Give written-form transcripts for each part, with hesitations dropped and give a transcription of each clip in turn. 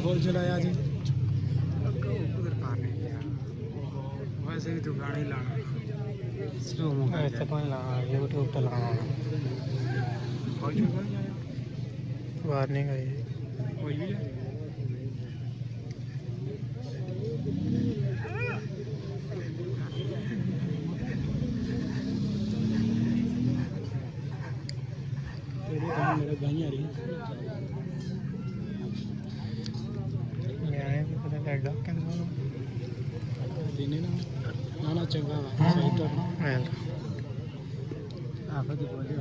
खोल चलाया जी वैसे भी तो गाड़ी लाना स्लो यूट्यूब पर लगाना बाहर नहीं गई कोई भी मेरे गाई आ रही ना चंगा सही तो आप तो बोले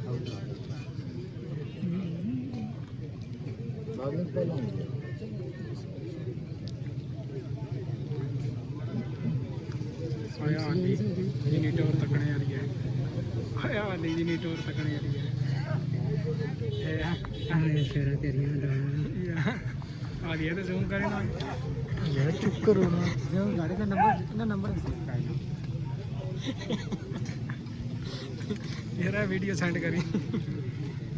आया आंटी जी नीटोर तकने आ रही है आया आंटी जी नीटोर तकने आ रही है अरे तेरा तेरी आ रही है तो जूम करे ना यार चुप करो ना जूम गाड़ी का नंबर जितना नंबर मेरा वीडियो सेंड करी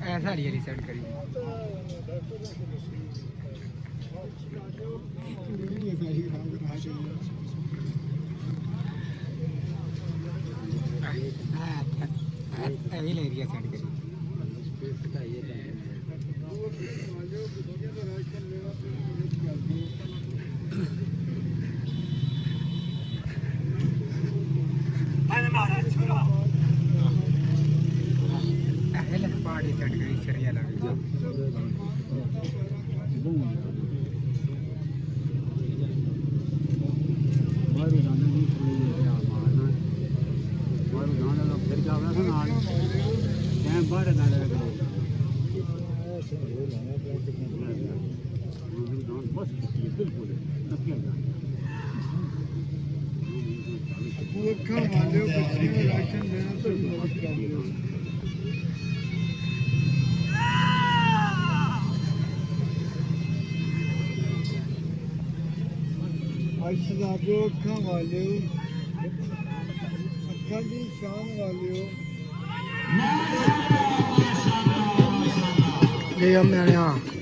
ऐसा नहीं सेंड करी वीडियो सारी खराब करा चाहिए अभी एरिया सेंड करी पहाड़ी सेट करी शरिया लगी मारू जाना नहीं मारना मारू जाना फिर जाना था नाल टाइम बाहर ना लगे बस बिल्कुल वो कम वाले बच्चे राशन देना तो बहुत प्रॉब्लम जो अखा वाले अखा की शान वाले ये हम